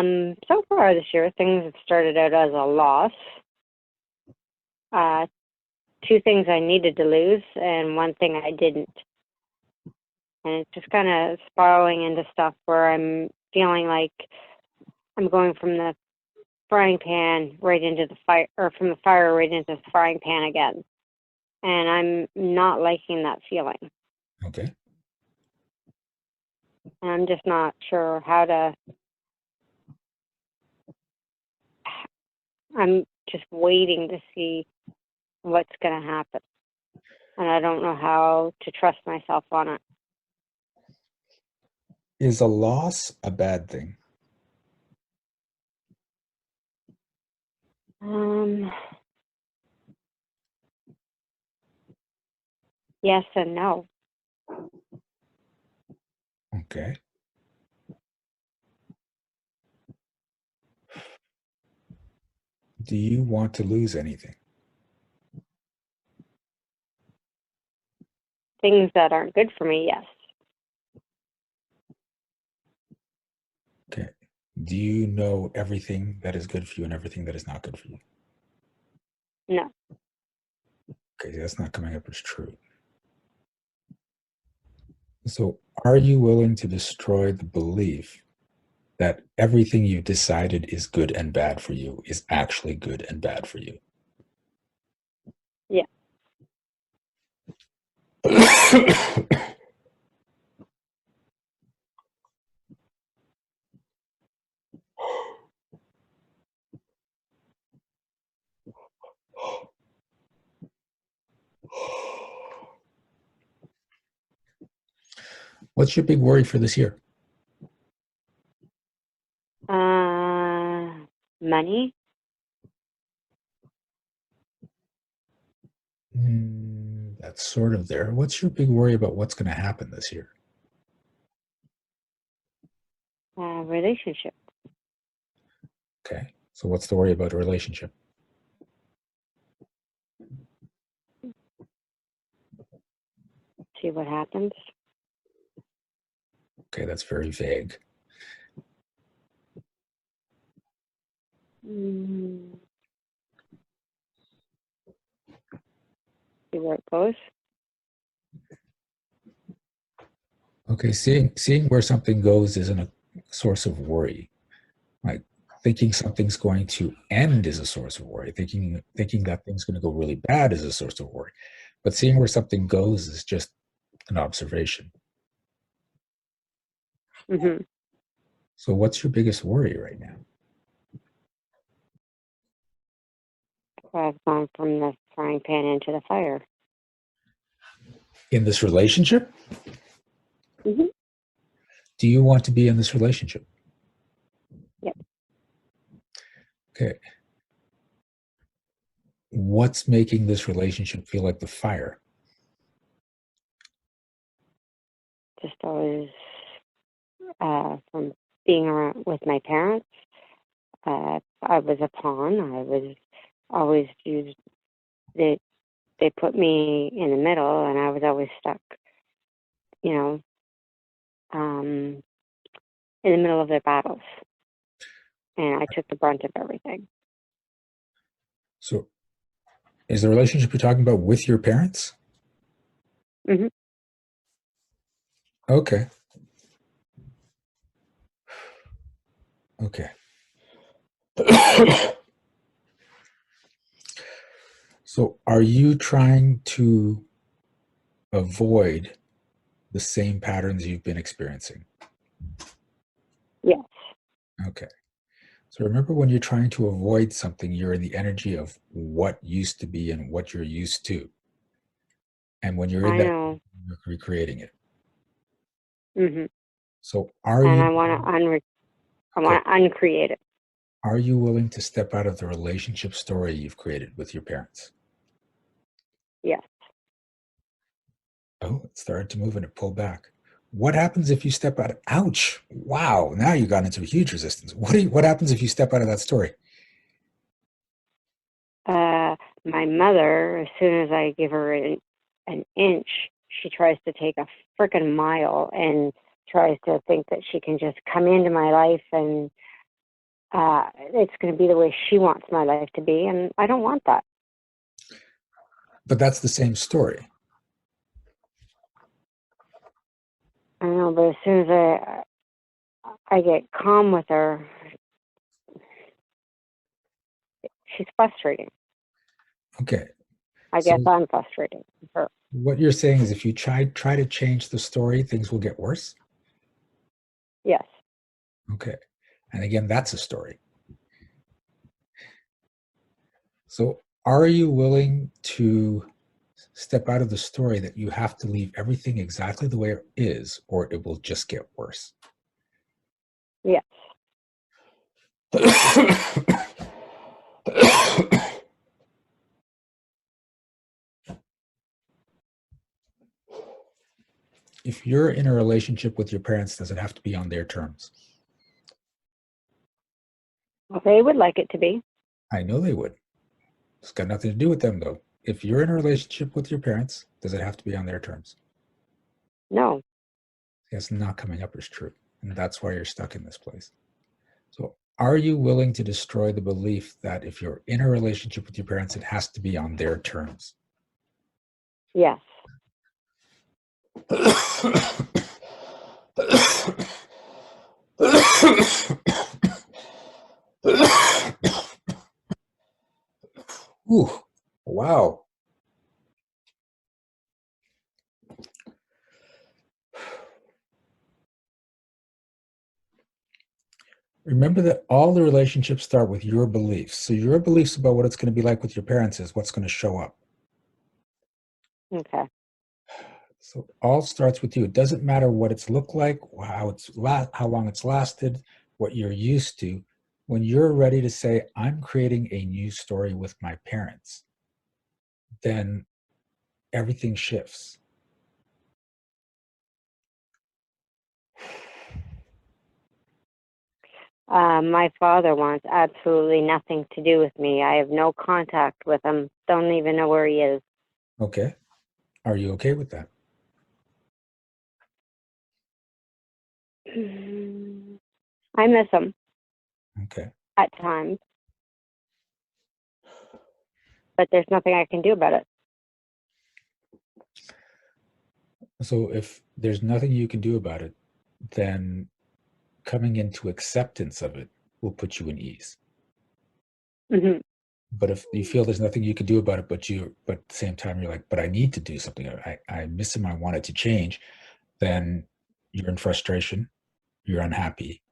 So far this year, things have started out as a loss. Uh, two things I needed to lose and one thing I didn't. And it's just kind of spiraling into stuff where I'm feeling like I'm going from the frying pan right into the fire, or from the fire right into the frying pan again. And I'm not liking that feeling. Okay. And I'm just not sure how to. I'm just waiting to see what's going to happen. And I don't know how to trust myself on it. Is a loss a bad thing? Yes and no. Okay. Do you want to lose anything? Things that aren't good for me, yes. Okay. Do you know everything that is good for you and everything that is not good for you? No. Okay, that's not coming up as true. So, are you willing to destroy the belief that everything you decided is good and bad for you is actually good and bad for you? Yeah. What's your big worry for this year? Money. That's sort of there. What's your big worry about what's going to happen this year? Relationship. Okay. So, what's the worry about a relationship? See what happens. Okay, that's very vague. See where it goes. Okay, seeing where something goes isn't a source of worry. Like thinking something's going to end is a source of worry. Thinking that thing's going to go really bad is a source of worry. But seeing where something goes is just an observation. Mm-hmm. So what's your biggest worry right now? I've gone from the frying pan into the fire. In this relationship? Mm-hmm. Do you want to be in this relationship? Yep. Okay. What's making this relationship feel like the fire? Just always from being around with my parents. I was a pawn. I was always used. They put me in the middle, and I was always stuck. You know, in the middle of their battles, and I took the brunt of everything. So is the relationship you're talking about with your parents? Mm-hmm. Okay. Okay. So are you trying to avoid the same patterns you've been experiencing? Yes, Okay. So remember when you're trying to avoid something, you're in the energy of what used to be and what you're used to. And when you're in I that, know. you're recreating it. Mm-hmm. So are And you I want to I okay? want to uncreate it. Are you willing to step out of the relationship story you've created with your parents? Yes. Oh, it started to move and it pulled back. What happens if you step out? Ouch! Wow! Now you got into a huge resistance. What happens if you step out of that story? My mother, as soon as I give her an inch, she tries to take a freaking mile and tries to think that she can just come into my life and it's going to be the way she wants my life to be, and I don't want that. But that's the same story. I know, but as soon as I get calm with her, she's frustrating. Okay. I guess I'm frustrating with her. What you're saying is if you try to change the story, things will get worse? Yes. Okay. And again, that's a story. So are you willing to step out of the story that you have to leave everything exactly the way it is, or it will just get worse? Yes. If you're in a relationship with your parents, does it have to be on their terms? Well, they would like it to be. I know they would. It's got nothing to do with them, though. If you're in a relationship with your parents, does it have to be on their terms? No. It's not coming up as true. And that's why you're stuck in this place. So are you willing to destroy the belief that if you're in a relationship with your parents, it has to be on their terms? Yes. Ooh, wow. Remember that all the relationships start with your beliefs. So your beliefs about what it's going to be like with your parents is what's going to show up. Okay. So all starts with you. It doesn't matter what it's looked like, how long it's lasted, what you're used to. When you're ready to say, I'm creating a new story with my parents, then everything shifts. My father wants absolutely nothing to do with me. I have no contact with him. Don't even know where he is. Okay. Are you okay with that? I miss him Okay. at times, but there's nothing I can do about it. So if there's nothing you can do about it, then coming into acceptance of it will put you in ease. Mm-hmm. But if you feel there's nothing you can do about it, but at the same time you're like, but I need to do something. I miss him. I want it to change. Then you're in frustration. You're unhappy,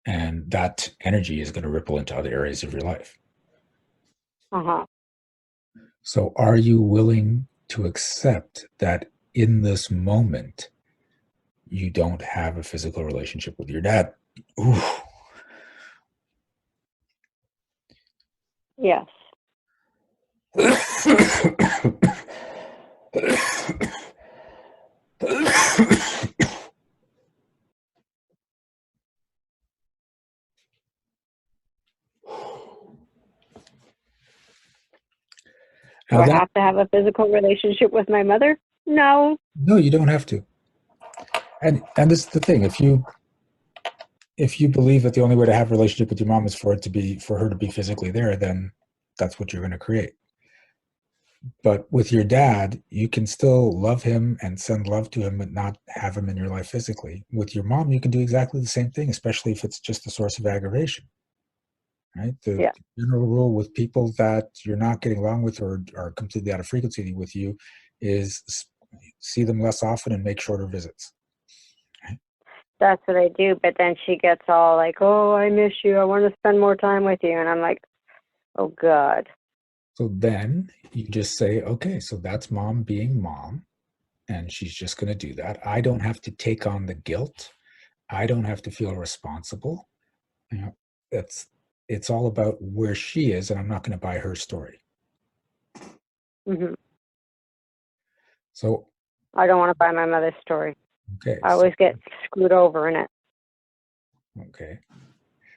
and that energy is going to ripple into other areas of your life. Uh-huh. So, are you willing to accept that in this moment you don't have a physical relationship with your dad? Ooh. Yes. Do Now I that have to have a physical relationship with my mother? No. no, you don't have to. And this is the thing. If you believe that the only way to have a relationship with your mom is for her to be physically there, then that's what you're going to create. But with your dad, you can still love him and send love to him, but not have him in your life physically. With your mom, you can do exactly the same thing, especially if it's just a source of aggravation. Right? The Yeah. general rule with people that you're not getting along with or are completely out of frequency with you is see them less often and make shorter visits. Right? That's what I do. But then she gets all like, oh, I miss you. I want to spend more time with you. And I'm like, oh, God. So then you just say, okay, so that's mom being mom, and she's just going to do that. I don't have to take on the guilt. I don't have to feel responsible. You know, it's all about where she is, and I'm not going to buy her story. Mm-hmm. So, I don't want to buy my mother's story. okay, I always get screwed over in it. okay.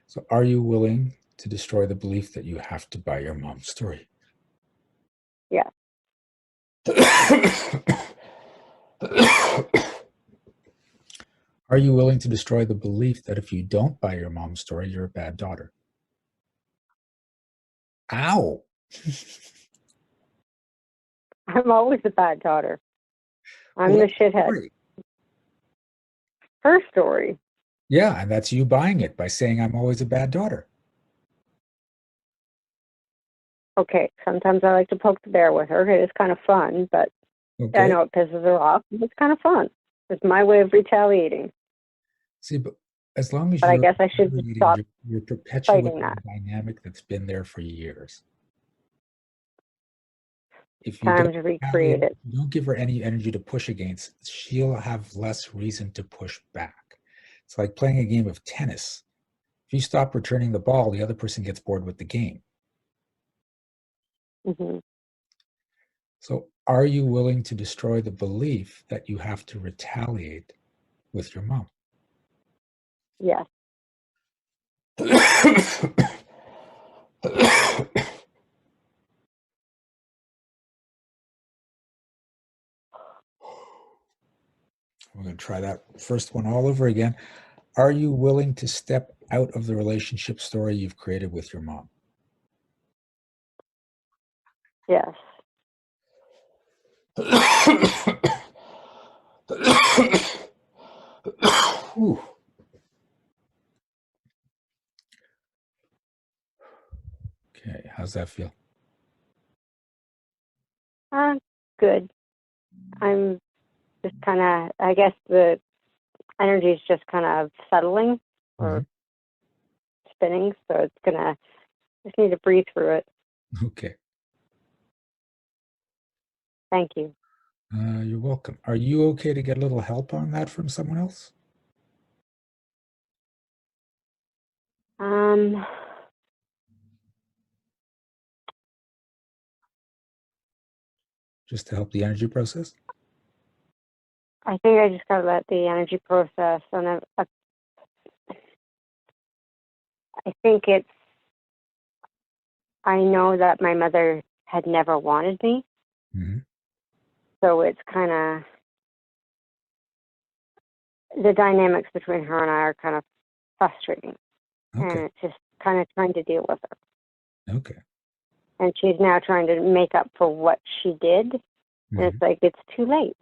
So, are you willing to destroy the belief that you have to buy your mom's story? Yeah. Are you willing to destroy the belief that if you don't buy your mom's story, you're a bad daughter? Ow. I'm always a bad daughter. I'm Well, the that's the shithead. story. Her story. Yeah, and that's you buying it by saying I'm always a bad daughter. Okay, sometimes I like to poke the bear with her. It is kind of fun, but I Okay. know it pisses her off. It's kind of fun. It's my way of retaliating. See, but as long as But I you're guess I should just retaliating, stop you're fighting perpetuating that. a dynamic that's been there for years. If you don't Time to recreate retaliate, it. if you don't give her any energy to push against, she'll have less reason to push back. It's like playing a game of tennis. If you stop returning the ball, the other person gets bored with the game. Hmm. So, are you willing to destroy the belief that you have to retaliate with your mom? Yes. We're going to try that first one all over again. Are you willing to step out of the relationship story you've created with your mom? Yes. Whew. Okay, how's that feel? Good. I'm just kind of, I guess the energy is just kind of settling or spinning. So it's going to, just need to breathe through it. Okay, Thank you. you're welcome. Are you okay to get a little help on that from someone else? Um, Just to help the energy process? I think I just got to let the energy process, and I think it's, I know that my mother had never wanted me, Mm-hmm. so it's kind of, the dynamics between her and I are kind of frustrating, Okay, and it's just kind of trying to deal with her. okay. And she's now trying to make up for what she did, and Mm-hmm. it's like, it's too late.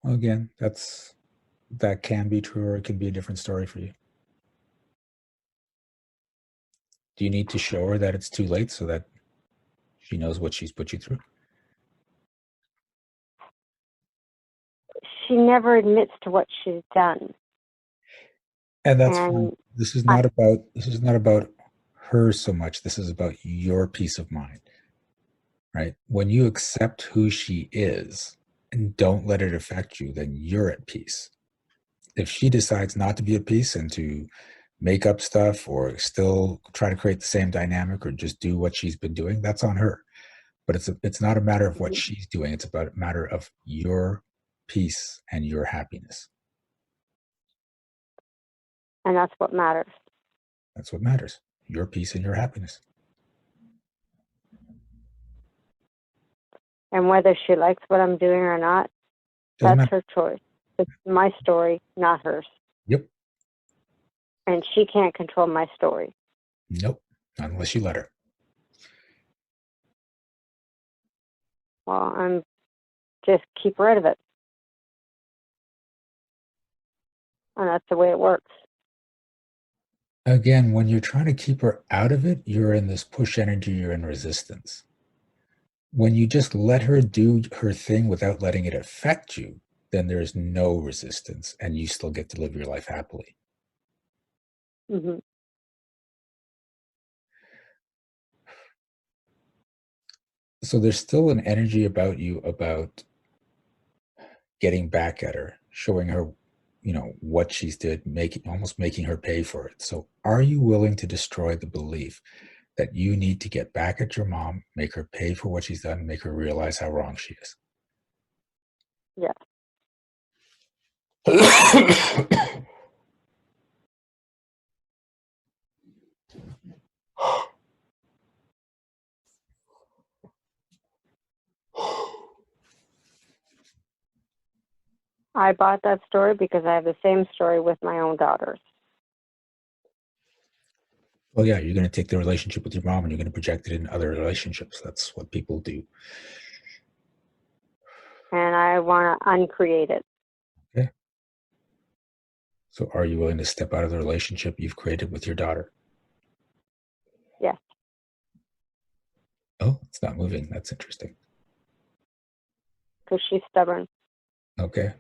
Well, again, that can be true, or it can be a different story for you. Do you need to show her that it's too late so that she knows what she's put you through? She never admits to what she's done. And that's fine. And I, This is not about her so much. This is about your peace of mind, right? When you accept who she is and don't let it affect you, then you're at peace. If she decides not to be at peace and to make up stuff or still try to create the same dynamic or just do what she's been doing, that's on her. But it's not a matter of what she's doing. It's about a matter of your peace and your happiness. and that's what matters. That's what matters. Your peace and your happiness. And whether she likes what I'm doing or not, Doesn't that's matter. her choice. It's my story, not hers. Yep. And she can't control my story. Nope. Not unless you let her. Well, I'm just keep rid of it. And that's the way it works. Again, when you're trying to keep her out of it, you're in this push energy, you're in resistance. When you just let her do her thing without letting it affect you, then there's no resistance and you still get to live your life happily. Hmm. So there's still an energy about you about getting back at her, showing her, what she's did, almost making her pay for it. So are you willing to destroy the belief that you need to get back at your mom, make her pay for what she's done, make her realize how wrong she is? Yeah. I bought that story because I have the same story with my own daughters. Well, yeah, you're going to take the relationship with your mom and you're going to project it in other relationships. That's what people do. And I want to uncreate it. Okay. So are you willing to step out of the relationship you've created with your daughter? Yes. Oh, it's not moving. That's interesting. Because she's stubborn. Okay.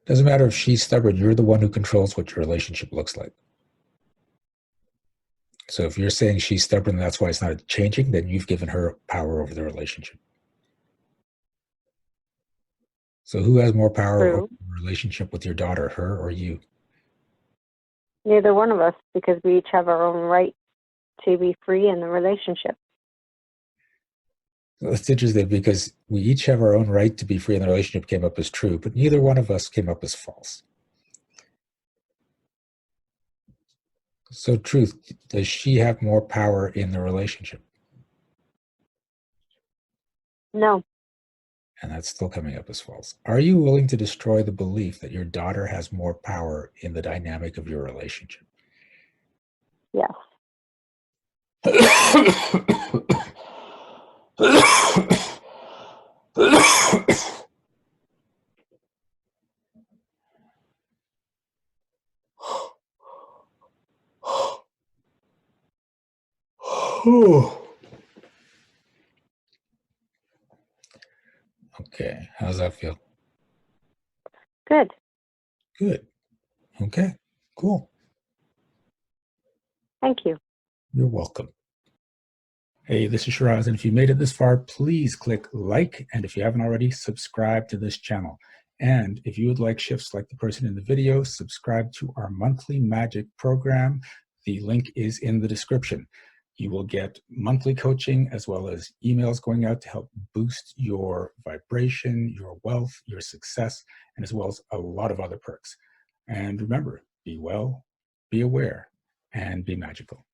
Doesn't matter if she's stubborn. You're the one who controls what your relationship looks like. So if you're saying she's stubborn, that's why it's not changing, then you've given her power over the relationship. So who has more power over the relationship with your daughter, her or you? Neither one of us, because we each have our own right to be free in the relationship. Well, it's interesting because we each have our own right to be free in the relationship came up as true, but neither one of us came up as false. So truth, does she have more power in the relationship? No. And that's still coming up as false. Are you willing to destroy the belief that your daughter has more power in the dynamic of your relationship? Yes. Okay, how's that feel? Good. Good. Okay, cool. Thank you. You're welcome. Hey, this is Shiraz, and if you made it this far, please click like, and if you haven't already, subscribe to this channel. And if you would like shifts like the person in the video, subscribe to our monthly magic program. The link is in the description. You will get monthly coaching as well as emails going out to help boost your vibration, your wealth, your success, and as well as a lot of other perks. And remember, be well, be aware, and be magical.